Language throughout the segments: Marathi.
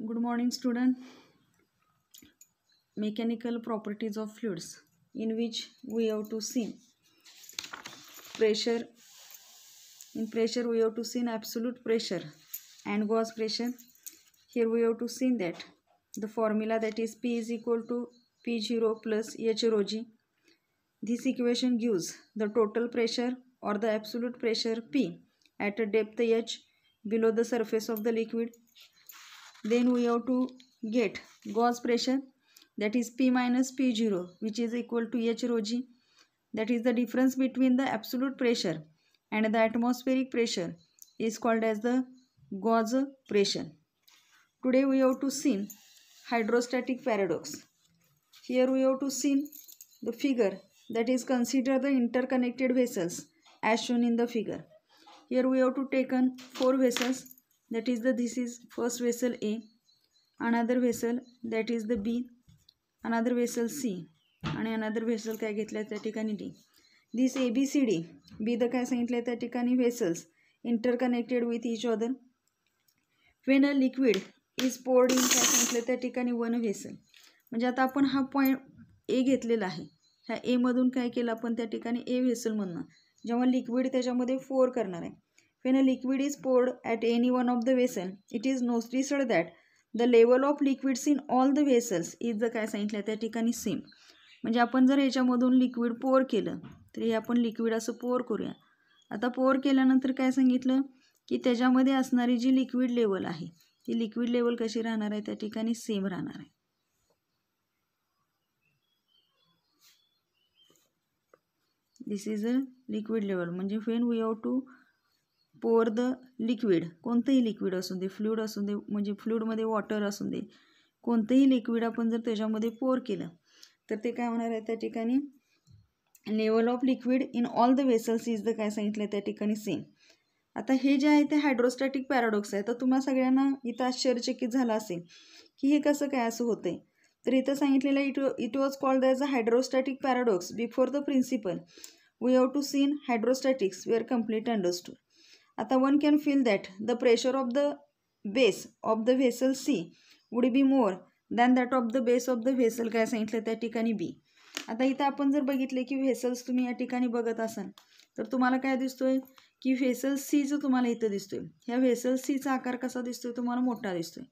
Good morning, student. Mechanical properties of fluids, in which we have to see pressure. In pressure we have to see absolute pressure and gauge pressure. Here we have to see that the formula, that is P is equal to P0 plus H rho g. This equation gives the total pressure or the absolute pressure P at a depth H below the surface of the liquid. Then we have to get gauge pressure, that is P minus P0, which is equal to H rho g. That is the difference between the absolute pressure and the atmospheric pressure is called as the gauge pressure. Today we have to see hydrostatic paradox. Here we have to see the figure, that is consider the interconnected vessels as shown in the figure. Here we have to taken 4 vessels, that is this is first vessel A, another vessel that is the B, another vessel C, आणि another vessel काय घेतलं त्या ठिकाणी D. This ABCD B the काय सांगितलं त्या ठिकाणी vessels interconnected with each other. When a liquid is poured in काय सांगितलं त्या ठिकाणी one vessel. म्हणजे आता आपण हा पॉइंट A घेतलेला आहे, ह्या A मधून काय केलं आपण त्या ठिकाणी A vessel मधनं जेव्हा लिक्विड त्याच्यामध्ये pour करणार आहे. When a liquid is poured at any one of the vessel, it is noticed that the level of liquids in all the vessels is the काय सांगितलं त्या ठिकाणी सेम. म्हणजे आपण जर याच्यामधून लिक्विड पोर केलं तर हे आपण लिक्विड असं पोर करूया. आता पोर केल्यानंतर काय सांगितलं की त्याच्यामध्ये असणारी जी लिक्विड लेवल आहे ती लिक्विड लेवल कशी राहणार आहे त्या ठिकाणी सेम राहणार आहे. This is a liquid level. म्हणजे when we have to pour the liquid, कोणतंही लिक्विड असू दे, फ्लूइड असू दे, म्हणजे फ्लूइडमध्ये वॉटर असू दे, कोणतंही लिक्विड आपण जर त्याच्यामध्ये पोर केलं तर ते काय होणार आहे त्या ठिकाणी level of liquid in all the vessels is the काय सांगितलं त्या ठिकाणी सेम. आता हे जे आहे ते हायड्रोस्टॅटिक पॅराडॉक्स आहे. तर तुम्हा सगळ्यांना इथं आश्चर्यचकित झालं असेल की हे कसं काय असं होतंय. तर इथं सांगितलेलं it was called as a hydrostatic paradox before the principle we have to seen hydrostatics were complete understood. आता one can feel that the pressure of the base of the vessel C would be more than that of the base of the vessel काय सांगितलं त्या ठिकाणी बी. आता इथं आपण जर बघितले की व्हेसल्स तुम्ही या ठिकाणी बघत असाल तर तुम्हाला काय दिसतोय की व्हेसल सी जो तुम्हाला इथं दिसतोय, ह्या व्हेसल सीचा आकार कसा दिसतोय तुम्हाला मोठा दिसतोय.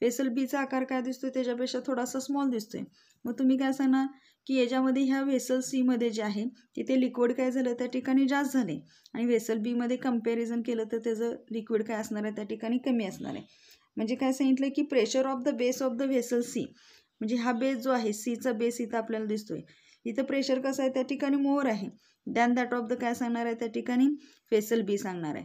व्हेसल बीचा आकार काय दिसतोय त्याच्यापेक्षा थोडासा स्मॉल दिसतोय. मग तुम्ही काय सांगणार की याच्यामध्ये ह्या व्हेसल सीमध्ये जे आहे तिथे लिक्विड काय झालं त्या ठिकाणी जास्त झाले आणि व्हेसल बीमध्ये कंपॅरिझन केलं तर त्याचं लिक्विड काय असणार आहे त्या ठिकाणी कमी असणार आहे. म्हणजे काय सांगितलं की pressure of the base of the vessel C, म्हणजे हा बेस जो आहे सीचा बेस इथं आपल्याला दिसतोय, इथं प्रेशर कसं आहे त्या ठिकाणी मोर आहे दॅन दॅट ऑफ द काय सांगणार आहे त्या ठिकाणी व्हेसल बी सांगणार आहे.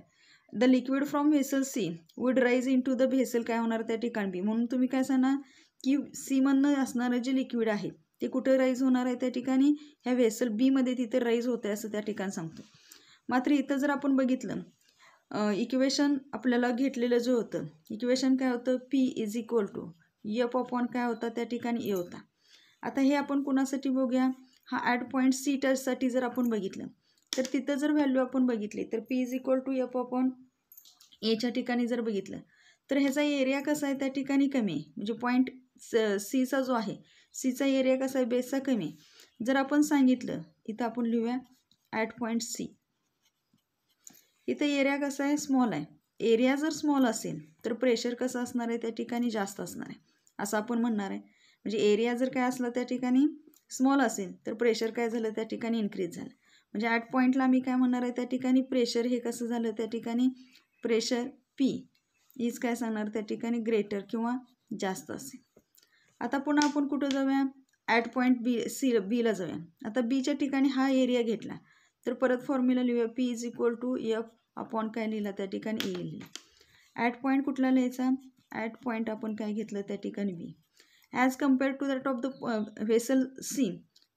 The liquid from vessel C would rise into the vessel काय होणार त्या ठिकाणी बी. म्हणून तुम्ही काय सांगणार की सीमधनं असणारं जे लिक्विड आहे ते कुठं राईज होणार आहे त्या ठिकाणी ह्या व्हेसल बीमध्ये तिथे राईज होतं आहे असं त्या ठिकाणी सांगतो. मात्र इथं जर आपण बघितलं इक्वेशन आपल्याला घेतलेलं जे होतं इक्वेशन काय होतं P is equal to F upon काय होता त्या ठिकाणी ए होता. आता हे आपण कुणासाठी बघूया, हा ॲट पॉईंट सी टचसाठी जर आपण बघितलं तर तिथं जर व्हॅल्यू आपण बघितली तर P is equal to F upon एच्या ठिकाणी जर बघितलं तर ह्याचा एरिया कसा आहे त्या ठिकाणी कमी आहे. म्हणजे पॉईंट सीचा जो आहे सीचा एरिया कसा आहे बेसचा कमी आहे. जर आपण सांगितलं इथं आपण लिहूया ॲट पॉईंट सी, इथं एरिया कसा आहे स्मॉल आहे. एरिया जर स्मॉल असेल तर प्रेशर कसं असणार आहे त्या ठिकाणी जास्त असणार आहे असं आपण म्हणणार आहे. म्हणजे एरिया जर काय असलं त्या ठिकाणी स्मॉल असेल तर प्रेशर काय झालं त्या ठिकाणी इन्क्रीज झालं. म्हणजे ॲट पॉईंटला मी काय म्हणणार आहे त्या ठिकाणी प्रेशर हे कसं झालं त्या ठिकाणी प्रेशर पी इज काय सांगणार त्या ठिकाणी ग्रेटर किंवा जास्त असेल. आता पुन्हा आपण कुठं जाऊया ॲट पॉईंट बीला जाऊया. आता बीच्या ठिकाणी हा एरिया घेतला तर परत फॉर्म्युला लिहूया P is equal to F upon काय लिहिला त्या ठिकाणी ए लिहिला. ॲट पॉईंट कुठला लिहायचा, ॲट पॉईंट आपण काय घेतलं त्या ठिकाणी B. As compared to that of the vessel C,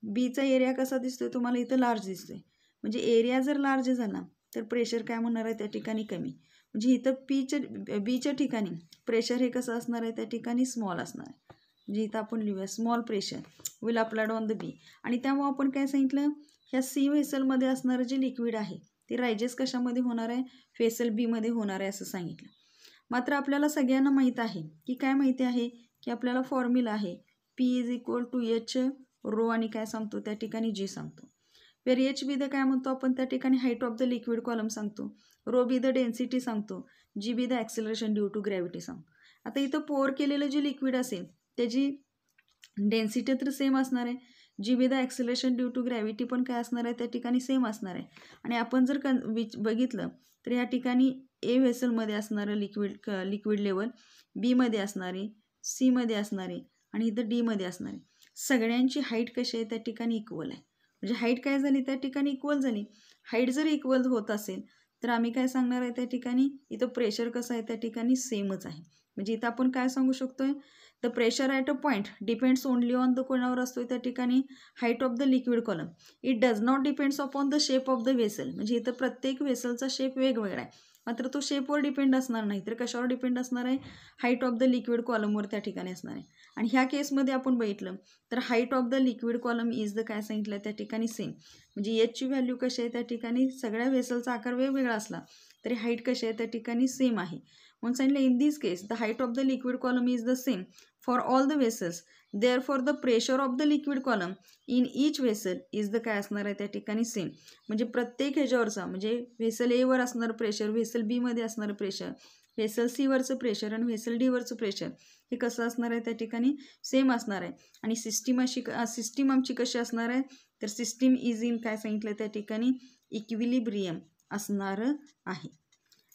बीचा एरिया कसा दिसतोय तुम्हाला इथं लार्ज दिसतोय. म्हणजे एरिया जर लार्ज झाला तर प्रेशर काय म्हणणार आहे त्या ठिकाणी कमी. म्हणजे इथं बीच्या ठिकाणी प्रेशर हे कसं असणार आहे त्या ठिकाणी स्मॉल असणार आहे. म्हणजे इथं आपण लिहूया small pressure will applied on the B. आणि त्यामुळे आपण काय सांगितलं ह्या सी व्हेसलमध्ये असणारं जे लिक्विड आहे ते रायजेस कशामध्ये होणार आहे व्हेसल बीमध्ये होणार आहे असं सांगितलं. मात्र आपल्याला सगळ्यांना माहीत आहे की काय माहिती आहे की आपल्याला फॉर्म्युला आहे P=H रो आणि काय सांगतो त्या ठिकाणी G सांगतो. वेर H बी द काय म्हणतो आपण त्या ठिकाणी height of the liquid column सांगतो, रो बी द डेन्सिटी सांगतो, g be the acceleration due to gravity सांगतो. आता इथं पोअर केलेलं जे लिक्विड असेल त्याची डेन्सिटी तर सेम असणार आहे, g be the acceleration due to gravity पण काय असणार आहे त्या ठिकाणी सेम असणार आहे. आणि आपण जर बघितलं तर या ठिकाणी ए व्हेसलमध्ये असणारं लिक्विड लेवल, बीमध्ये असणारी, सीमध्ये असणारी आणि इथं डीमध्ये असणारी सगळ्यांची हाईट कशी आहे त्या ठिकाणी इक्वल आहे. म्हणजे हाईट काय झाली त्या ठिकाणी इक्वल झाली. हाईट जर इक्वल होत असेल तर आम्ही काय सांगणार आहे त्या ठिकाणी इथं प्रेशर कसं आहे त्या ठिकाणी सेमच आहे. म्हणजे इथं आपण काय सांगू शकतोय, the pressure at a point depends only on the कोणावर असतोय त्या ठिकाणी height of the liquid column. It does not depends upon the shape of the vessel. म्हणजे इथं प्रत्येक व्हेसलचा शेप वेगवेगळा आहे, मात्र तो शेपवर डिपेंड असणार नाही तर कशावर डिपेंड असणार आहे, हाईट ऑफ द लिक्विड कॉलमवर त्या ठिकाणी असणार आहे. आणि ह्या केसमध्ये आपण बघितलं तर height of the liquid column is the काय सांगितलं त्या ठिकाणी सेम. म्हणजे एचची व्हॅल्यू कशी आहे त्या ठिकाणी सगळ्या व्हेसलचा आकार वेगवेगळा असला तरी हाईट कशी आहे त्या ठिकाणी सेम आहे. म्हणून सांगितलं in this case the height of the liquid column is the same for all the vessels, therefore the pressure of the liquid column in each vessel is the काय असणार आहे त्या ठिकाणी सेम. म्हणजे प्रत्येक ह्याच्यावरचा म्हणजे व्हेसल एवर असणारं प्रेशर, व्हेसल बीमध्ये असणारं प्रेशर, व्हेसल सीवरचं प्रेशर आणि व्हेसल डीवरचं प्रेशर हे कसं असणार आहे त्या ठिकाणी सेम असणार आहे. आणि सिस्टीम आमची कशी असणार आहे तर सिस्टीम इज इन काय सांगितलं त्या ठिकाणी इक्विलिब्रियम असणार आहे.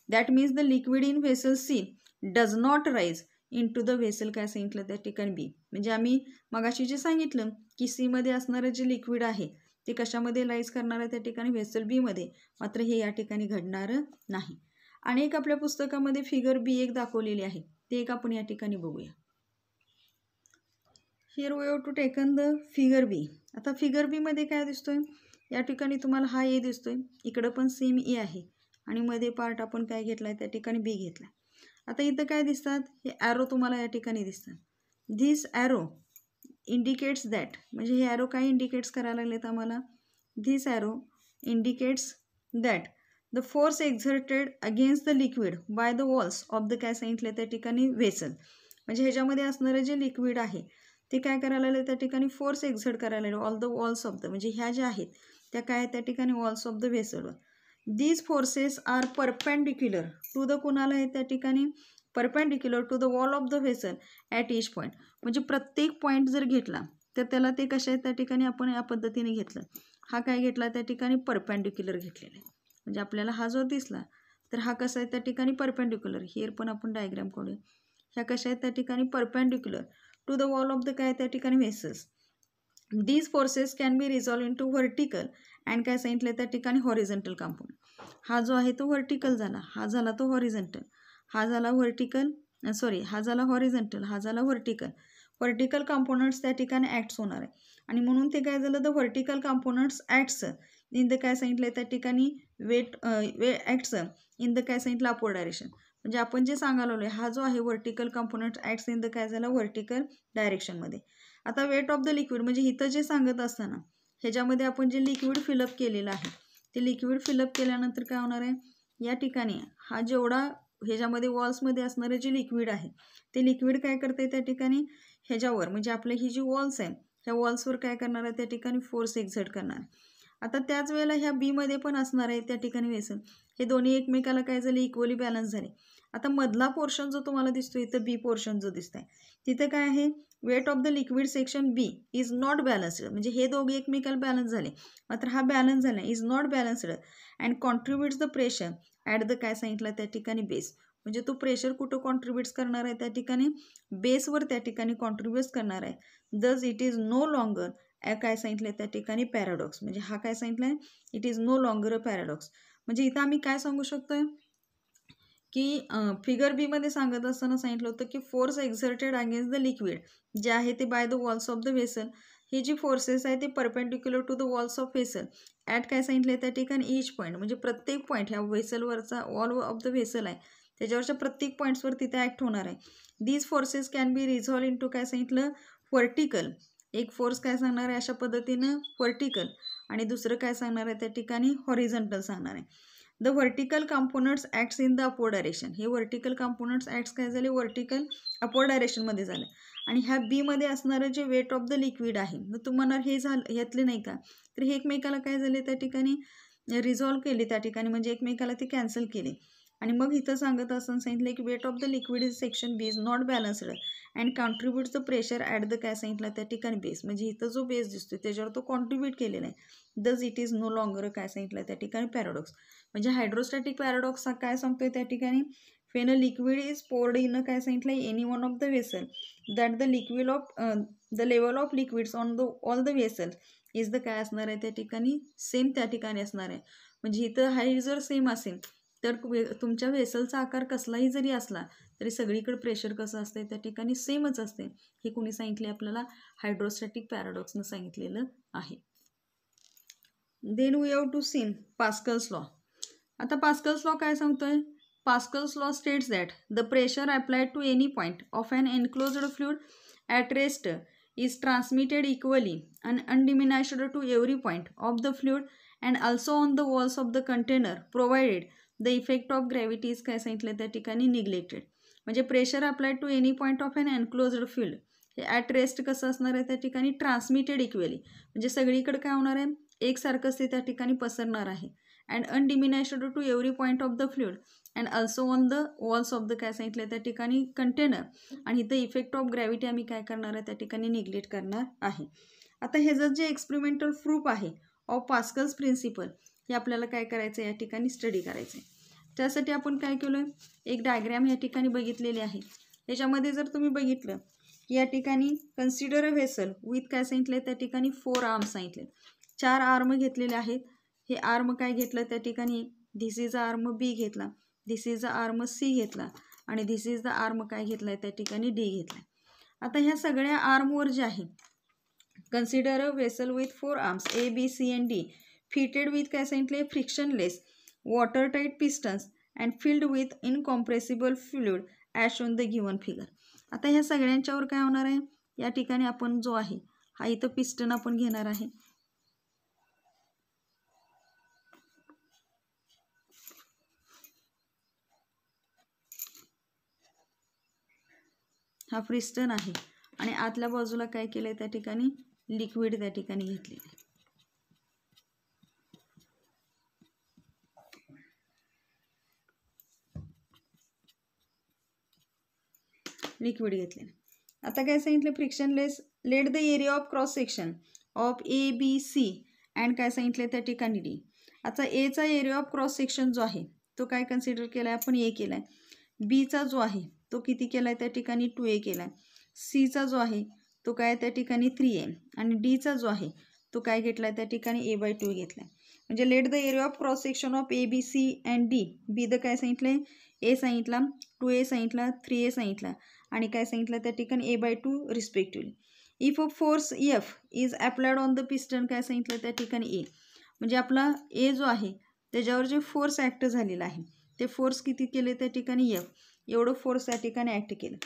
That means the liquid in vessel C does not rise into the vessel काय सांगितलं त्या ठिकाणी बी. म्हणजे आम्ही मगाशी जे सांगितलं की सीमध्ये असणारं जे लिक्विड आहे ते कशामध्ये राईज करणार आहे त्या ठिकाणी व्हेसल बीमध्ये, मात्र हे या ठिकाणी घडणार नाही. आणि एक आपल्या पुस्तकामध्ये फिगर बी एक दाखवलेली आहे ते एक आपण या ठिकाणी बघूया. Here we have to taken the figure B. आता फिगर बीमध्ये काय दिसतोय या ठिकाणी तुम्हाला हा ए दिसतोय, इकडं पण सेम ए आहे आणि मध्ये पार्ट आपण काय घेतला आहे त्या ठिकाणी बी घेतला. आता इथं काय दिसतात, हे ॲरो तुम्हाला या ठिकाणी दिसतात. धिस ॲरो इंडिकेट्स दॅट, म्हणजे हे ॲरो काय इंडिकेट्स करायला लागलेत आम्हाला, this arrow indicates that the force exerted against the liquid bye the walls of the काय सांगितलं त्या ठिकाणी व्हेसल. म्हणजे ह्याच्यामध्ये असणारं जे लिक्विड आहे ते काय करायला लागले त्या ठिकाणी फोर्स एक्झर्ट करायला लागले all the walls of the, म्हणजे ह्या ज्या आहेत त्या काय त्या ठिकाणी वॉल्स ऑफ द व्हेसलवर. These forces are perpendicular to the कुणाला आहे त्या ठिकाणी perpendicular to the wall of the vessel at each point. म्हणजे प्रत्येक पॉईंट जर घेतला तर त्याला ते कशा आहेत त्या ठिकाणी आपण या पद्धतीने घेतलं. हा काय घेतला त्या ठिकाणी परपेंडिक्युलर घेतलेला आहे. म्हणजे आपल्याला हा जो दिसला तर हा कसा आहे त्या ठिकाणी परपेंडिक्युलर. हिअर पण आपण डायग्राम काढूया. ह्या कशा आहेत त्या ठिकाणी perpendicular to the wall of the काय त्या ठिकाणी vessels. These forces can be resolve into vertical and काय सांगितलं त्या ठिकाणी हॉरिझॉन्टल कंपोनंट. हा जो आहे तो व्हर्टिकल झाला, हा झाला तो हॉरिझॉन्टल, हा झाला व्हर्टिकल हा झाला हॉरिझॉन्टल, हा झाला व्हर्टिकल. व्हर्टिकल कंपोनंट्स त्या ठिकाणी ॲक्ट्स होणार आहे आणि म्हणून ते काय झालं the vertical components acts in the काय सांगितलं त्या ठिकाणी ॲक्ट्स इन द काय सांगितलं अपवर्ड डायरेक्शन. म्हणजे आपण जे सांगायला लागलो हा जो आहे vertical component acts in the काय झालं व्हर्टिकल डायरेक्शनमध्ये. आता वेट ऑफ द लिक्विड म्हणजे इथं जे सांगत असताना ह्याच्यामध्ये आपण जे लिक्विड फिलअप केलेलं आहे ते लिक्विड फिलअप केल्यानंतर काय होणार आहे, या ठिकाणी हा जेवढा ह्याच्यामध्ये वॉल्समध्ये असणारं जे लिक्विड आहे ते लिक्विड काय करते त्या ठिकाणी ह्याच्यावर म्हणजे आपल्या ही जी वॉल्स आहे ह्या वॉल्सवर काय करणार आहे त्या ठिकाणी फोर्स एक्झर्ट करणार. आता त्याच वेळेला ह्या बीमध्ये पण असणार आहे त्या ठिकाणी व्हेसल. हे दोन्ही एकमेकाला काय झाले इक्वली बॅलन्स झाले. आता मधला पोर्शन जो तुम्हाला दिसतो इथं बी पोर्शन जो दिसत आहे तिथं काय आहे weight of the liquid section B is not balanced. म्हणजे हे दोघे एकमेकाला बॅलन्स झाले, मात्र हा बॅलन्स झाला is not balanced and contributes the pressure at the काय सांगितलं त्या ठिकाणी बेस. म्हणजे तो प्रेशर कुठं कॉन्ट्रीब्युट्स करणार आहे त्या ठिकाणी बेसवर त्या ठिकाणी कॉन्ट्रीब्युट्स करणार आहे. Thus it is no longer काय सांगितलं त्या ठिकाणी पॅराडॉक्स. म्हणजे हा काय सांगितलं आहे it is no longer a paradox. म्हणजे इथं आम्ही काय सांगू शकतोय की फिगर बीमध्ये सांगत असताना सांगितलं होतं की force exerted against the liquid जे आहे ते by the walls of the vessel. ही जी फोर्सेस आहे ते perpendicular to the walls of vessel at काय सांगितलं त्या ठिकाणी ईच पॉईंट. म्हणजे प्रत्येक पॉईंट ह्या व्हेसलवरचा वॉल ऑफ द व्हेसल आहे त्याच्यावरच्या प्रत्येक पॉईंट्सवर तिथे ॲक्ट होणार आहे. These forces can be resolve into काय सांगितलं व्हर्टिकल. एक फोर्स काय सांगणार आहे अशा पद्धतीनं व्हर्टिकल आणि दुसरं काय सांगणार आहे त्या ठिकाणी हॉरिझॉन्टल सांगणार आहे. The vertical components acts in the upward direction. हे व्हर्टिकल कंपोनंट्स ॲक्ट्स काय झाले, व्हर्टिकल अपवर्ड डायरेक्शनमध्ये झालं. आणि ह्या बीमध्ये असणारं जे वेट ऑफ द लिक्विड आहे, मग तुम्हाला हे झालं ह्यातले नाही का, तर हे एकमेकाला काय झाले त्या ठिकाणी रिझॉल्व केले त्या ठिकाणी, म्हणजे एकमेकाला ते कॅन्सल केले. आणि मग इथं सांगत असताना सांगितलं की weight of the liquid is section B is not balanced and contributes the pressure at the काय सांगितलं त्या ठिकाणी बेस, म्हणजे इथं जो बेस दिसतो त्याच्यावर तो कॉन्ट्रीब्यूट केलेला आहे. Thus it is no longer काय सांगितलं त्या ठिकाणी पॅराडॉक्स. म्हणजे हायड्रोस्टॅटिक पॅराडॉक्स काय सांगतोय त्या ठिकाणी, when a liquid is poured in a काय सांगितलं any one of the vessel that the liquid of the level of liquids on the all the vessels is the काय असणार आहे त्या ठिकाणी सेम त्या ठिकाणी असणार आहे. म्हणजे इथं हाईट जर सेम असेल तर तुमच्या वेसलचा आकार कसलाही जरी असला तरी सगळीकडे प्रेशर कसं असते त्या ठिकाणी सेमच असते. हे कोणी सांगितले आपल्याला, हायड्रोस्टॅटिक पॅराडॉक्सनं सांगितलेलं आहे. Then we have to see Pascal's law. आता पास्कल्स लॉ काय सांगतोय, Pascal's law states that the pressure applied to any point of an enclosed fluid at rest is transmitted equally and undiminished to every point of the fluid and also on the walls of the container provided the effect of gravity is काय सांगितलं त्या ठिकाणी neglected. म्हणजे pressure applied to any point of an enclosed field हे ॲट रेस्ट कसं असणार आहे त्या ठिकाणी ट्रान्समिटेड इक्वेली, म्हणजे सगळीकडे काय होणार आहे एकसारखंच ते त्या ठिकाणी पसरणार आहे. And undiminished to every point of the fluid and also on the walls of the काय सांगितलं त्या ठिकाणी कंटेनर. आणि इथं इफेक्ट ऑफ ग्रॅव्हिटी आम्ही काय करणार आहे त्या ठिकाणी निग्लेक्ट करणार आहे. आता ह्याचं जे एक्सपेरिमेंटल प्रूफ आहे ऑफ पास्कल्स प्रिन्सिपल हे आपल्याला काय करायचं या ठिकाणी स्टडी करायचं आहे. त्यासाठी आपण काय केलं आहे, एक डायग्रॅम या ठिकाणी बघितलेली आहे. त्याच्यामध्ये जर तुम्ही बघितलं की या ठिकाणी कन्सिडर अ व्हेसल विथ काय सांगितलं त्या ठिकाणी 4 आर्म सांगितले, 4 आर्म घेतलेले आहेत. हे आर्म काय घेतलं त्या ठिकाणी, this is a arm B घेतला, this is a arm C घेतला आणि धिस इज द आर्म काय घेतला त्या ठिकाणी डी घेतला. आता ह्या सगळ्या आर्मवर जे आहे consider a vessel with 4 arms A B C and D fitted with काय सांगितले frictionless water tight pistons and filled with incompressible fluid as shown the given figure. आता ह्या सगळ्यांच्यावर काय होणार आहे या ठिकाणी आपण जो आहे हा इथं पिस्टन आपण घेणार आहे. हा पिस्टन आहे आणि आतल्या बाजूला काय केलंय त्या ठिकाणी लिक्विड त्या ठिकाणी घेतलेलं आहे. लिक्विड घेतलेलं. आता काय सांगितलं frictionless let the area of cross section of A B C and काय सांगितलं त्या ठिकाणी डी. आता एचा एरिया ऑफ क्रॉस सेक्शन जो आहे तो काय कन्सिडर केला आहे आपण ए केला आहे. बीचा जो आहे तो किती केला आहे त्या ठिकाणी 2a केला आहे. सीचा जो आहे तो काय त्या ठिकाणी 3a आणि डीचा जो आहे तो काय घेतला आहे त्या ठिकाणी a/2 घेतला आहे. म्हणजे let the area of cross section of A B C and D. Be the काय सांगितलं आहे ए सांगितला, 2a सांगितला, 3a सांगितला आणि काय सांगितलं त्या ठिकाणी a/2 respectively. If a force F is applied on the piston काय सांगितलं त्या ठिकाणी ए. म्हणजे आपला ए जो आहे त्याच्यावर जे फोर्स ॲक्ट झालेला आहे ते फोर्स किती केले त्या ठिकाणी एफ, एवढं फोर्स त्या ठिकाणी ॲक्ट केलं.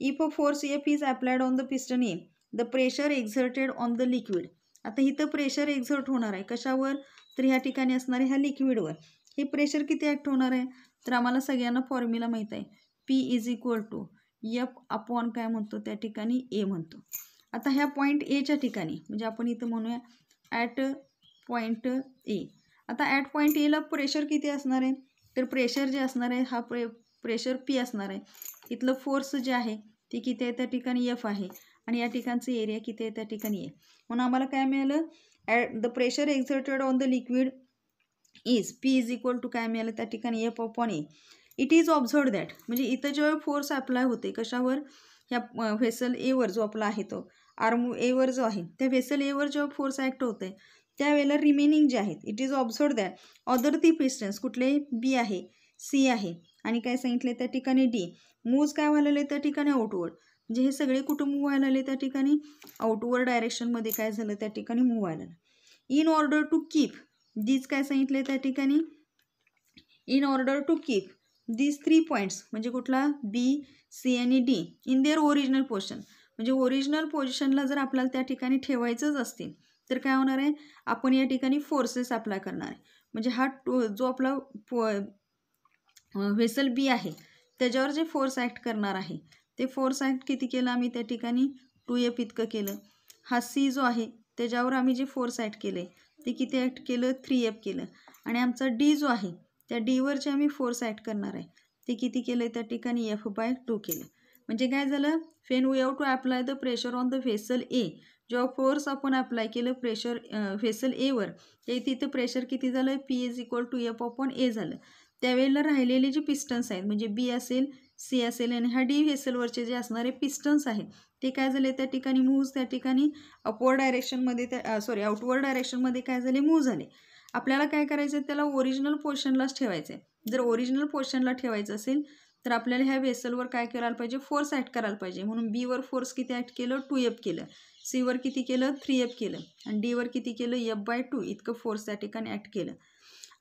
If a force F is applied on the piston A the pressure exerted on the liquid. आता इथं प्रेशर एक्झर्ट होणार आहे कशावर, तर ह्या ठिकाणी असणारे ह्या लिक्विडवर. हे प्रेशर किती ॲक्ट होणार आहे तर आम्हाला सगळ्यांना फॉर्म्युला माहीत आहे P = F/, काय म्हणतो त्या ठिकाणी ए म्हणतो. आता ह्या पॉईंट एच्या ठिकाणी म्हणजे आपण इथं म्हणूया ॲट पॉईंट ए. आता ॲट पॉईंट एला प्रेशर किती असणार आहे तर प्रेशर जे असणार आहे हा प्रेशर P असणार आहे. इथलं फोर्स जे आहे ते किती आहे त्या ठिकाणी F आहे आणि या ठिकाणचं एरिया किती आहे त्या ठिकाणी ए. म्हणून आम्हाला काय मिळालं the pressure exerted on the liquid is P = काय मिळालं त्या ठिकाणी F/A. It is observe that म्हणजे इथं जेव्हा फोर्स अप्लाय होते कशावर ह्या व्हेसल एवर जो आपला आहे तो आर्म एवर जो आहे त्या व्हेसल एवर जेव्हा फोर्स ॲक्ट होते त्यावेळेला रिमेनिंग जे आहेत it is observe that other ती पिस्टन्स कुठले बी आहे सी आहे आणि काय सांगितले त्या ठिकाणी डी मूव्ज काय व्हायला त्या ठिकाणी आउटवर्ड. म्हणजे हे सगळे कुठं मूव्ह व्हायला आले त्या ठिकाणी आउटवर्ड डायरेक्शनमध्ये काय झालं त्या ठिकाणी मूव्ह व्हायला. In order to keep these काय सांगितले त्या ठिकाणी in order to keep these 3 points म्हणजे कुठला बी सी आणि D in their original position. म्हणजे ओरिजिनल पोझिशनला जर आपल्याला त्या ठिकाणी ठेवायचंच असतील तर काय होणार आहे आपण या ठिकाणी फोर्सेस अप्लाय करणार आहे. म्हणजे हा जो आपला व्हेसल बी आहे त्याच्यावर जे फोर्स ॲक्ट करणार आहे ते फोर्स ॲक्ट किती केलं आम्ही त्या ठिकाणी 2F इतकं केलं. हा सी जो आहे त्याच्यावर आम्ही जे फोर्स ॲक्ट केले ते किती ॲक्ट केलं 3F केलं. आणि आमचा डी जो आहे त्या डीवर जे आम्ही फोर्स ॲक्ट करणार आहे ते किती केलं त्या ठिकाणी F/2 केलं. म्हणजे काय झालं, when we have to apply the pressure on the vessel A, जेव्हा फोर्स आपण अप्लाय केलं प्रेशर व्हेसल एवर ते तिथं प्रेशर किती झालं P=F/A झालं. त्यावेळेला राहिलेले जे पिस्टन्स आहेत म्हणजे बी असेल सी असेल आणि ह्या डी व्हेसलवरचे जे असणारे पिस्टन्स आहेत ते काय झाले त्या ठिकाणी मूव्ह त्या ठिकाणी अपवर्ड डायरेक्शनमध्ये आउटवर्ड डायरेक्शनमध्ये काय झाले मूव्ह झाले. आपल्याला काय करायचं आहे त्याला ओरिजिनल पोर्शनलाच ठेवायचं आहे. जर ओरिजिनल पोर्शनला ठेवायचं असेल तर आपल्याला ह्या व्हेसलवर काय करायला पाहिजे फोर्स ॲक्ट करायला पाहिजे. म्हणून बीवर फोर्स किती ॲक्ट केलं 2F केलं, सीवर किती केलं 3F केलं आणि डीवर किती केलं F/2 इतकं फोर्स त्या ठिकाणी ॲक्ट केलं.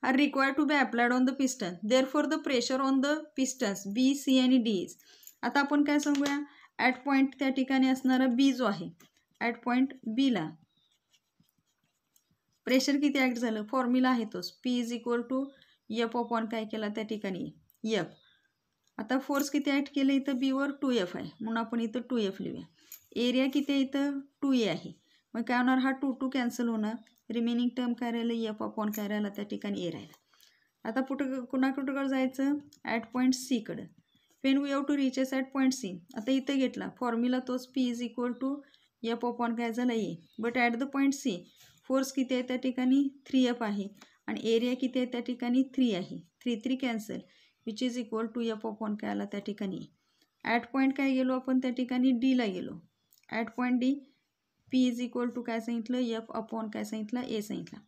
Are required to be applied on the piston, therefore the pressure on the pistons B C आणि डी इज. आता आपण काय सांगूया ॲट पॉईंट त्या ठिकाणी असणारा बी जो आहे ॲट पॉईंट बीला प्रेशर किती ॲक्ट झालं फॉर्म्युला आहे तोच P=F काय केला त्या ठिकाणी F. आता फोर्स किती ॲक्ट केलं इथं बीवर 2F आहे म्हणून आपण इथं 2F लिहूया. एरिया किती आहे इथं 2A आहे. मग काय होणार हा 2 कॅन्सल होणार, रिमेनिंग टर्म काय राहिलं F काय राहिला त्या ठिकाणी ए राहिला. आता कुणाकडं जायचं ॲट पॉईंट सीकडं. When we have to reaches at point C. आता इथं घेतला फॉर्म्युला तोच P=F काय झाला A. But at the point C force किती आहे त्या ठिकाणी 3F आहे आणि एरिया किती आहे त्या ठिकाणी 3 आहे. 3 कॅन्सल F काय आला त्या ठिकाणी. ॲट पॉईंट काय गेलो आपण त्या ठिकाणी डीला गेलो. ॲट पॉईंट डी P काय सांगितलं F काय सांगितलं ए सांगितलं.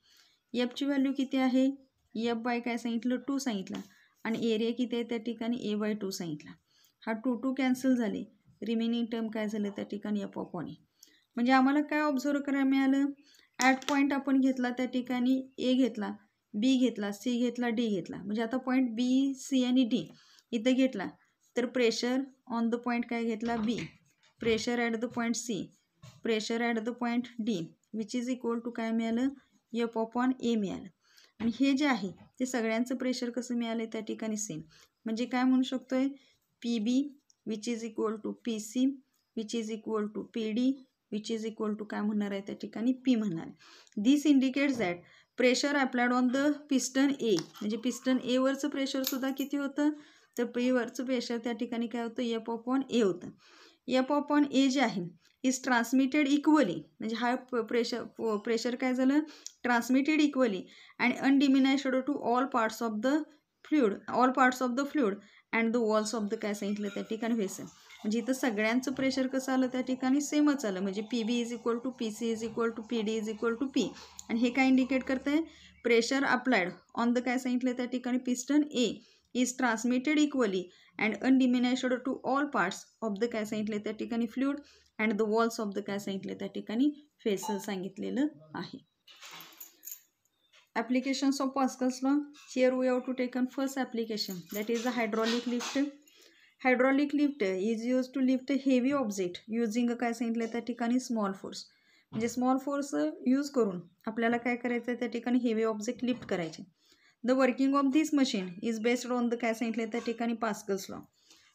Fची व्हॅल्यू किती आहे F काय सांगितलं 2 सांगितलं आणि एरिया किती आहे त्या ठिकाणी A/2 सांगितला. हा 2 कॅन्सल झाले, रिमेनिंग टर्म काय झालं त्या ठिकाणी F ए. म्हणजे आम्हाला काय ऑब्झर्व करायला मिळालं ॲट पॉईंट आपण घेतला त्या ठिकाणी ए घेतला, बी घेतला, सी घेतला, डी घेतला. म्हणजे आता पॉईंट बी सी आणि डी इथं घेतला तर प्रेशर ऑन द पॉईंट काय घेतला B, pressure at the point C, pressure at the point D काय मिळालं F/A मिळालं. आणि हे जे आहे ते सगळ्यांचं प्रेशर कसं मिळालं त्या ठिकाणी सेम. म्हणजे काय म्हणू शकतोय PB PC PD काय म्हणणार आहे त्या ठिकाणी P म्हणणार आहे. This indicates that pressure applied on the piston A, म्हणजे पिस्टन एवरचं प्रेशर सुद्धा किती होतं तर P-वरचं प्रेशर त्या ठिकाणी काय होतं F/A होतं. F/A जे आहे इज ट्रान्समिटेड इक्वली, म्हणजे हा प्रेशर काय झालं transmitted equally and undiminished to all parts of the fluid and the walls of the काय सांगितलं त्या ठिकाणी व्हेसल. म्हणजे इथं सगळ्यांचं प्रेशर कसं आलं त्या ठिकाणी सेमच आलं. म्हणजे PB=PC=PD=P आणि हे काय इंडिकेट करते प्रेशर अप्लाइड ऑन द काय सांगितलं त्या ठिकाणी piston A is transmitted equally and undiminished to all parts of the काय सांगितले त्या ठिकाणी fluid and the walls of the काय सांगितले त्या ठिकाणी व्हेसल सांगितलेलं आहे. Applications of Pascal's law. Here we have to take on first application, that is the hydraulic lift. Hydraulic lift is used to lift a heavy object using काय सांगितलं त्या ठिकाणी स्मॉल फोर्स. म्हणजे स्मॉल फोर्स यूज करून आपल्याला काय करायचं त्या ठिकाणी हेवी ऑब्जेक्ट लिफ्ट करायचे. The working of this machine is based on the काय सांगितलं त्या ठिकाणी पास्कल्स लॉ.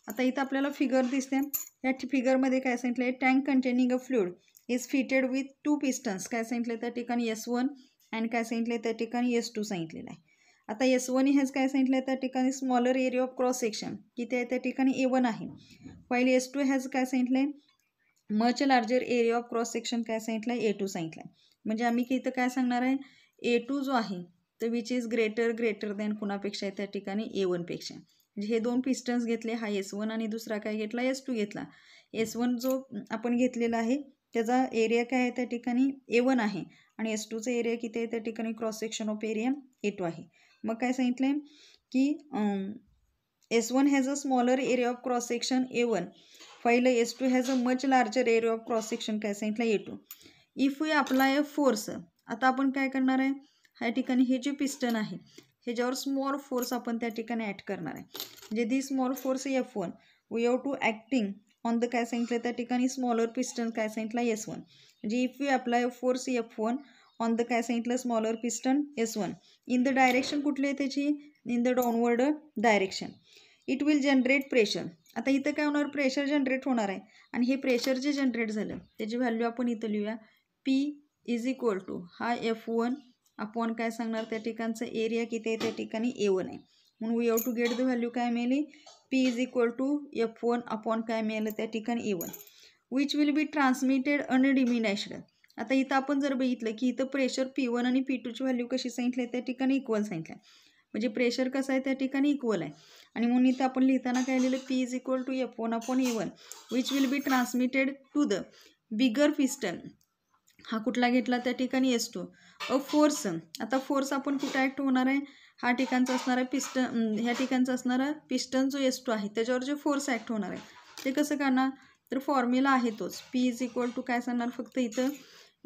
आता इथं आपल्याला फिगर दिसते, या फिगरमध्ये काय सांगितलं tank containing a fluid is fitted with 2 pistons काय सांगितलं त्या ठिकाणी S1 अँड काय सांगितलं त्या ठिकाणी S2 सांगितलेलं आहे. आता S1 हेच काय सांगितलं त्या ठिकाणी smaller area of cross section किती आहे त्या ठिकाणी A1 आहे. पहिले S2 हेच काय सांगितलंय much larger area of cross section काय सांगितलं A2 सांगितलं. म्हणजे आम्ही इथं काय सांगणार आहे A2 जो आहे तर विच इज ग्रेटर दॅन कुणापेक्षा आहे त्या ठिकाणी A1 पेक्षा. म्हणजे हे 2 पिस्टन्स घेतले, हा S1 आणि दुसरा काय घेतला S2 घेतला. S1 जो आपण घेतलेला आहे त्याचा एरिया काय आहे त्या ठिकाणी A1 आहे आणि S2चा एरिया किती आहे त्या ठिकाणी cross section of area A2 आहे. मग काय सांगितलंय की S1 has a smaller area of cross section A1 while S2 has a much larger area of cross section काय सांगितलं A2. If we apply a force, आता आपण काय करणार आहे ह्या ठिकाणी हे जे पिस्टन आहे ह्याच्यावर स्मॉल फोर्स आपण त्या ठिकाणी ॲड करणार आहे. म्हणजे the small force F1 we have to acting on the काय सांगितलं त्या ठिकाणी स्मॉलर पिस्टन काय सांगितलं S1. म्हणजे if we apply force F1 on the काय सांगितलं smaller piston S1 in the direction कुठली आहे त्याची in the downward direction. It will generate pressure. आता इथं काय होणार प्रेशर जनरेट होणार आहे आणि हे प्रेशर जे जनरेट झालं त्याची व्हॅल्यू आपण इथं लिहूया P इज इक्वल टू हा F1 अपॉन काय सांगणार त्या ठिकाणचं एरिया किती आहे त्या ठिकाणी A1 आहे म्हणून we have to get the value काय मिळाली P is equal to F1 upon काय मिळालं त्या ठिकाणी A1 which will be transmitted undiminished. आता इथं आपण जर बघितलं की इथं प्रेशर P1 आणि P2ची व्हॅल्यू कशी सांगितली आहे त्या ठिकाणी इक्वल सांगितलं आहे म्हणजे प्रेशर कसं आहे त्या ठिकाणी इक्वल आहे आणि म्हणून इथं आपण लिहिताना काय लिहिलं P is equal to F1 upon A1 which will be transmitted to the bigger piston. हा कुठला घेतला त्या ठिकाणी S2 अ फोर्स. आता फोर्स आपण कुठं ॲक्ट होणार आहे हा ठिकाणचा असणार आहे पिस्टन ह्या ठिकाणचा असणारा पिस्टन जो S2 आहे त्याच्यावर जे फोर्स ॲक्ट होणार आहे ते कसं करणार तर फॉर्म्युला आहे तोच P इज इक्वल टू काय सांगणार फक्त इथं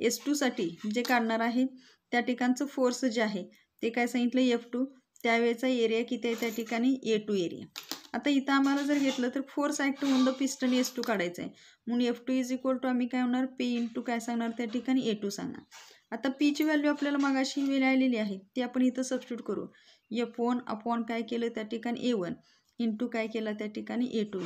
S2साठी जे काढणार आहे त्या ठिकाणचं फोर्स जे आहे ते काय सांगितलं F2 त्यावेळेचा एरिया किती आहे त्या ठिकाणी A2 एरिया. आता इथं आम्हाला जर घेतलं तर फोर्स ॲक्ट होऊन द पिस्टन S2 काढायचं आहे म्हणून F2 इज इक्वल टू आम्ही काय होणार P इंटू काय सांगणार त्या ठिकाणी A2 सांगणार. आता Pची व्हॅल्यू आपल्याला मागाशी मिळालेली आहे ती आपण इथं सबस्टिट्यूट करू F1 अपॉन काय केलं त्या ठिकाणी A1 इंटू काय केलं त्या ठिकाणी A2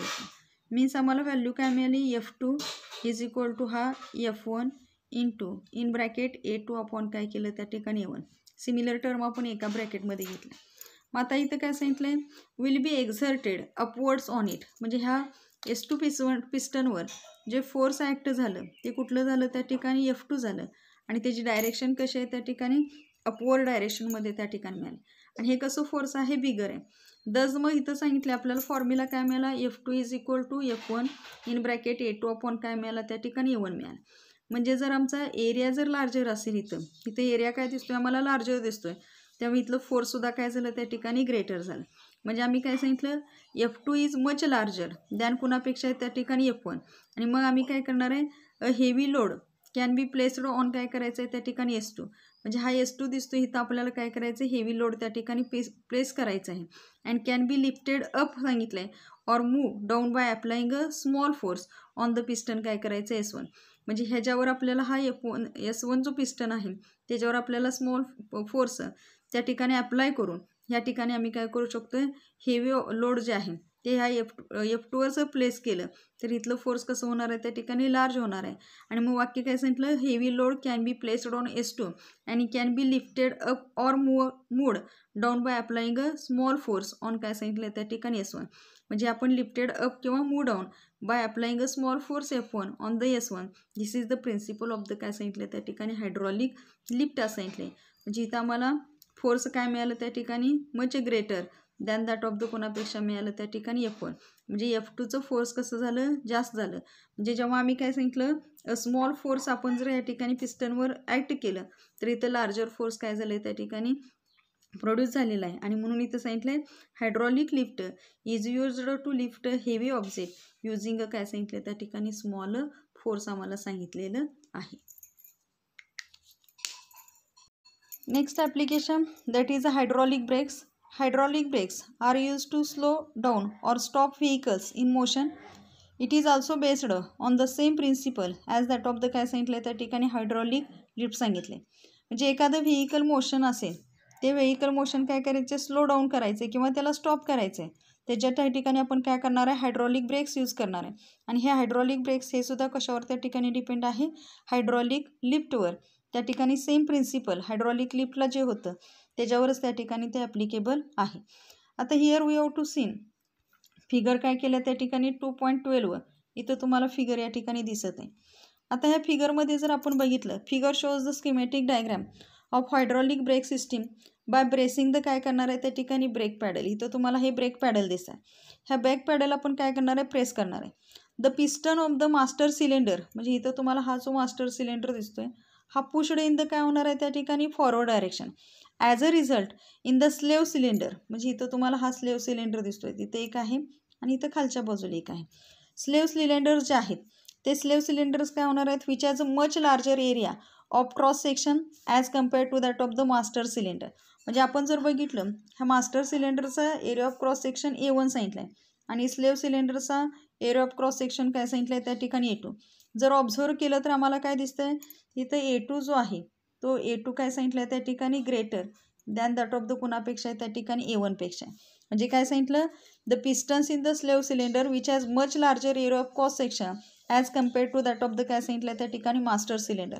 मीन्स आम्हाला व्हॅल्यू काय मिळाली F2 इज इक्वल टू हा F1 into in bracket A2 upon काय केलं त्या ठिकाणी A1. सिमिलर टर्म आपण एका ब्रॅकेटमध्ये घेतल्या. मग आता इथं काय सांगितलं आहे will be exerted upwards on it म्हणजे ह्या S2 पिस्टनवर जे फोर्स ॲक्ट झालं ते कुठलं झालं त्या ठिकाणी F2 झालं आणि त्याची डायरेक्शन कशी आहे त्या ठिकाणी अपवर्ड डायरेक्शनमध्ये त्या ठिकाणी मिळाली आणि हे कसं फोर्स आहे बिगर आहे. दस मग इथं सांगितलं आपल्याला फॉर्म्युला काय मिळाला F2 is equal to F1 in bracket A2 upon काय मिळाला त्या ठिकाणी A1 मिळाला. म्हणजे जर आमचा एरिया जर लार्जर असेल इथं एरिया काय दिसतोय आम्हाला लार्जर दिसतोय त्यामुळे इथलं फोर्ससुद्धा काय झालं त्या ठिकाणी ग्रेटर झालं. म्हणजे आम्ही काय सांगितलं F2 is much larger than कुणापेक्षा त्या ठिकाणी F1 आणि मग आम्ही काय करणार आहे a heavy load can be placed on काय करायचं आहे त्या ठिकाणी S2 म्हणजे हा S2 दिसतो इथं आपल्याला काय करायचं आहे हेवी लोड त्या ठिकाणी प्लेस करायचं आहे and can be lifted up सांगितलं आहे or move down by applying a small force on the piston काय करायचं S1 म्हणजे ह्याच्यावर आपल्याला हा S1 जो पिस्टन आहे त्याच्यावर आपल्याला स्मॉल फोर्स त्या ठिकाणी अप्लाय करून ह्या ठिकाणी आम्ही काय करू शकतो हेवी लोड जे आहे ते ह्या F2वर जर प्लेस केलं तर इथलं फोर्स कसं होणार आहे त्या ठिकाणी लार्ज होणार आहे आणि मग वाक्य काय सांगितलं heavy load can be placed on S2 and can be lifted up or moved down by applying a small force on काय सांगितलं त्या ठिकाणी S1 म्हणजे आपण लिफ्टेड अप किंवा move down by applying a small force F1 on the S1 this is the principle of the काय सांगितलं त्या ठिकाणी हायड्रॉलिक लिफ्ट असं सांगितले. म्हणजे इथं आम्हाला फोर्स काय मिळालं त्या ठिकाणी much greater than that of the कोणापेक्षा मिळालं त्या ठिकाणी F1 म्हणजे F2चं फोर्स कसं झालं जास्त झालं. म्हणजे जेव्हा आम्ही काय सांगितलं स्मॉल फोर्स आपण जर या ठिकाणी पिस्टनवर ॲक्ट केलं तर इथं लार्जर फोर्स काय झालं त्या ठिकाणी प्रोड्यूस झालेला आहे आणि म्हणून इथं सांगितलं आहे hydraulic lift is used to lift heavy object using काय सांगितलं त्या ठिकाणी स्मॉल फोर्स आम्हाला सांगितलेलं आहे. Next application that is a hydraulic brakes. Hydraulic brakes are used to slow down or stop vehicles in motion. It is also based on the same principle as that of the काय सांगितलं त्या ठिकाणी हायड्रॉलिक लिफ्ट सांगितले. म्हणजे एखादं व्हेकल मोशन असेल ते व्हेकल मोशन काय करायचे स्लो डाऊन करायचे किंवा त्याला स्टॉप करायचे त्याच्या त्या ठिकाणी आपण काय करणार आहे हायड्रॉलिक ब्रेक्स यूज करणार आहे आणि हे हायड्रॉलिक ब्रेक्स हे सुद्धा कशावर त्या ठिकाणी डिपेंड आहे हायड्रॉलिक लिफ्टवर. त्या ठिकाणी सेम प्रिन्सिपल हायड्रॉलिक लिफ्टला जे होतं त्याच्यावरच त्या ठिकाणी ते ॲप्लिकेबल आहे. आता here we have to seen figure काय केलं त्या ठिकाणी 2.12 इथं तुम्हाला फिगर या ठिकाणी दिसत आहे. आता ह्या फिगरमध्ये जर आपण बघितलं figure shows the schematic diagram of hydraulic brake system by bracing the काय करणार आहे त्या ठिकाणी ब्रेक पॅडल. इथं तुम्हाला हे ब्रेक पॅडल दिसत आहे. ह्या ब्रेक पॅडल आपण काय करणार आहे प्रेस करणार आहे. The piston of the master cylinder म्हणजे इथं तुम्हाला हा जो मास्टर सिलेंडर दिसतोय हा पुशड इन द काय होणार आहे त्या ठिकाणी forward direction. As a result in the slave cylinder म्हणजे इथं तुम्हाला हा स्लेव सिलेंडर दिसतोय तिथे एक आहे आणि इथं खालच्या बाजूला एक आहे. स्लेव सिलेंडर्स जे आहेत ते स्लेव सिलेंडर्स काय होणार आहेत which has a much larger area of cross section as compared to that of the master cylinder. म्हणजे आपण जर बघितलं ह्या मास्टर सिलेंडरचा area of cross section A1 सांगितलं आहे आणि स्लेव सिलेंडरचा एरिया ऑफ क्रॉस सेक्शन काय सांगितलं आहे त्या ठिकाणी A2. जर ऑब्झर्व केलं तर आम्हाला काय दिसतंय इथं A2 जो आहे तो A2 काय सांगितलं त्या ठिकाणी greater than that of the कुणापेक्षा त्या ठिकाणी A1 पेक्षा. म्हणजे काय सांगितलं, the pistons in the slave cylinder which has much larger area of cross section as compared to that of the काय सांगितलं त्या ठिकाणी master cylinder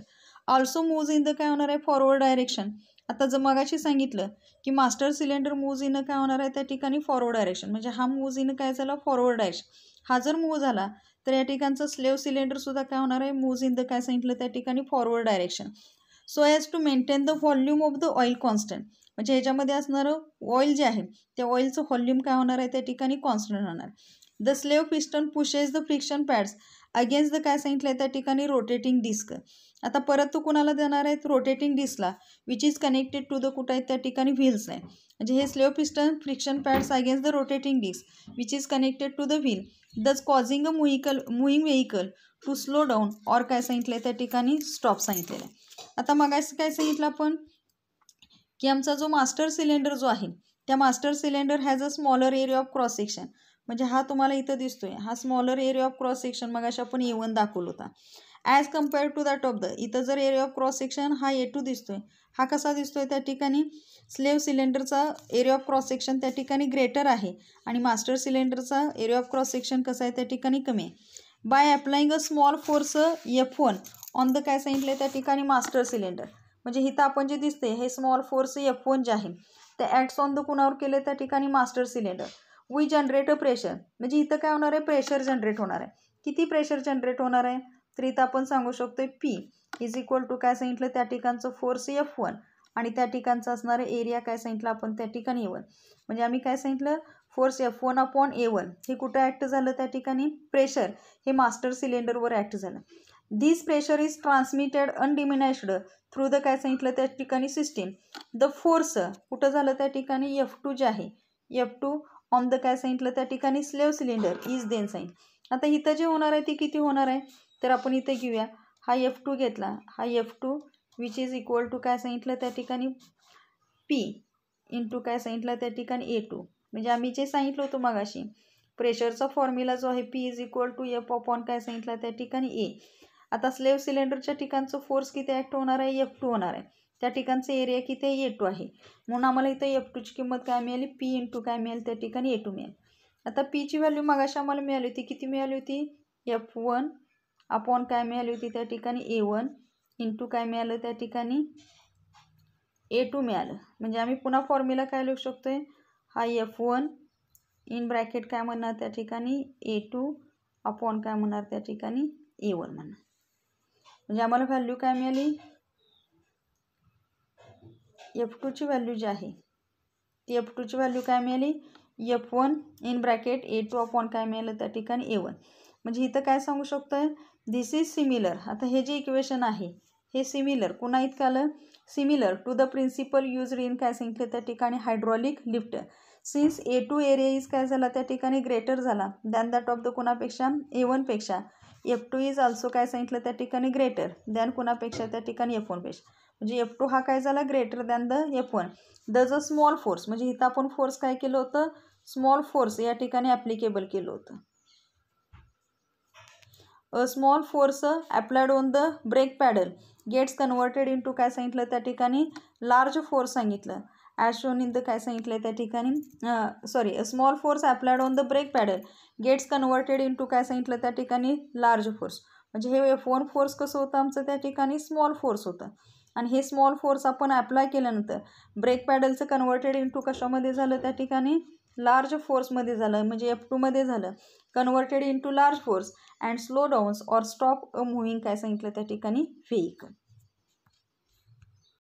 also moves in the काय होणार आहे फॉरवर्ड डायरेक्शन. आता जर मगाशी सांगितलं की मास्टर सिलेंडर मूव्ज इन काय होणार आहे त्या ठिकाणी फॉरवर्ड डायरेक्शन, म्हणजे हा मूव्ज इन काय झाला फॉरवर्ड डायरेक्शन. हा जर मूव्ह झाला तर या ठिकाणचं स्लेव्ह सिलेंडर सुद्धा काय होणार आहे मूव्ज इन द काय सांगितलं त्या ठिकाणी forward direction. So as to maintain the volume of the oil constant, म्हणजे ह्याच्यामध्ये असणारं ऑइल जे आहे त्या ऑइलचं व्हॉल्यूम काय होणार आहे त्या ठिकाणी कॉन्स्टंट होणार. The slave piston pushes the friction pads against the काय सांगितलं आहे त्या ठिकाणी रोटेटिंग डिस्क. आता परत तो कुणाला देणार आहेत रोटेटिंग डिस्कला which is connected to the कुठं आहेत त्या ठिकाणी व्हील्स आहे. म्हणजे हे slave piston friction pads against the rotating disc which is connected to the wheel thus causing a moving vehicle to slow down or काय सांगितलं आहे त्या ठिकाणी स्टॉप सांगितलेलं आहे. आता मग काय सांगितलं आपण की आमचा जो मास्टर सिलेंडर जो आहे त्या master cylinder has a smaller area of cross section, म्हणजे हा तुम्हाला इथं दिसतोय हा smaller area of cross section मग अशा आपण A1 दाखवलं होता as compared to that of the. इथं जर एरिया ऑफ क्रॉस सेक्शन हा A2 दिसतोय, हा कसा दिसतोय त्या ठिकाणी स्लेव्ह सिलेंडरचा एरिया ऑफ क्रॉस सेक्शन त्या ठिकाणी ग्रेटर आहे आणि मास्टर सिलेंडरचा एरिया ऑफ क्रॉस सेक्शन कसा आहे त्या ठिकाणी कमी आहे. Bye applying a small force F1 on the काय सांगितलं त्या ठिकाणी मास्टर सिलेंडर, म्हणजे इथं आपण जे दिसते हे स्मॉल फोर्स F1 जे आहे ते ॲक्ट्स ऑन द कुणावर केले त्या ठिकाणी master cylinder. We generate a pressure, म्हणजे इथं काय होणार आहे प्रेशर जनरेट होणार आहे. किती प्रेशर जनरेट होणार आहे तर इथं आपण सांगू शकतो P इज इक्वल टू काय सांगितलं त्या ठिकाणचं फोर्स F1 आणि त्या ठिकाणचं असणारं एरिया काय सांगितलं आपण त्या ठिकाणी A1. म्हणजे आम्ही काय सांगितलं फोर्स F1 अपॉन A1 हे कुठं ॲक्ट झालं त्या ठिकाणी प्रेशर हे मास्टर सिलेंडरवर ॲक्ट झालं. This pressure is transmitted undiminished through the काय सांगितलं त्या ठिकाणी सिस्टीम. द फोर्स कुठं झालं त्या ठिकाणी F2 जे आहे F2 ऑन द काय सांगितलं त्या ठिकाणी slave cylinder is then sign. आता इथं जे होणार आहे ते किती होणार आहे तर आपण इथं घेऊया हा F2 घेतला, हा F2 which is equal to काय सांगितलं त्या ठिकाणी P इंटू काय सांगितलं त्या ठिकाणी A2. म्हणजे आम्ही जे सांगितलं होतं मगाशी प्रेशरचा फॉर्म्युला जो आहे P is equal to F upon काय सांगितलं त्या ठिकाणी A. आता स्लेव्ह सिलेंडरच्या ठिकाणचं फोर्स किती ॲक्ट होणार आहे F2 होणार आहे, त्या ठिकाणचं एरिया किती आहे A2 आहे, म्हणून आम्हाला इथं F2ची किंमत काय मिळाली P इंटू काय मिळेल त्या ठिकाणी A2 मिळेल. आता Pची व्हॅल्यू मगाशी आम्हाला मिळाली होती किती मिळाली होती F1 अपॉन काय मिळाली होती त्या ठिकाणी A1 इंटू काय मिळालं त्या ठिकाणी A2 मिळालं. म्हणजे आम्ही पुन्हा फॉर्म्युला काय लिहू शकतोय हा F1 इन ब्रॅकेट काय म्हणणार त्या ठिकाणी A2 अपॉन काय म्हणणार त्या ठिकाणी A1 म्हणणार. म्हणजे आम्हाला व्हॅल्यू काय मिळाली F2ची व्हॅल्यू जी आहे ती F2ची व्हॅल्यू काय मिळाली F1 in bracket A2 upon काय मिळालं त्या ठिकाणी A1. म्हणजे इथं काय सांगू शकतोय दिस इज सिमिलर. आता हे जे इक्वेशन आहे हे सिमिलर कुणा इतकं आलं similar to the principle use in काय सांगितलं त्या ठिकाणी hydraulic lift. Since A2 area is काय झाला त्या ठिकाणी ग्रेटर झाला दॅन दॅट ऑफ द कुणापेक्षा A1 पेक्षा F2 इज ऑल्सो काय सांगितलं त्या ठिकाणी ग्रेटर दॅन कुणापेक्षा त्या ठिकाणी F1 पेक्षा. म्हणजे F2 हा काय झाला greater than the F1. The ज स्मॉल फोर्स, म्हणजे इथं आपण फोर्स काय केलं होतं स्मॉल फोर्स या ठिकाणी ॲप्लिकेबल केलं होतं. A small force applied on the brake pedal gets converted into काय सांगितलं त्या ठिकाणी लार्ज फोर्स सांगितलं ॲज शोन इन द काय सांगितलं त्या ठिकाणी a small force applied on the brake pedal gets converted into काय सांगितलं त्या ठिकाणी लार्ज फोर्स. म्हणजे हे F1 फोर्स कसं होतं आमचं त्या ठिकाणी स्मॉल फोर्स होतं आणि हे स्मॉल फोर्स आपण अप्लाय केल्यानंतर ब्रेक पॅडलचं कन्वर्टेड इंटू कशामध्ये झालं त्या ठिकाणी लार्ज फोर्समध्ये झालं, म्हणजे F2 मध्ये झालं converted into large force and slow downs or stop a moving काय सांगितलं त्या ठिकाणी व्हेइकल.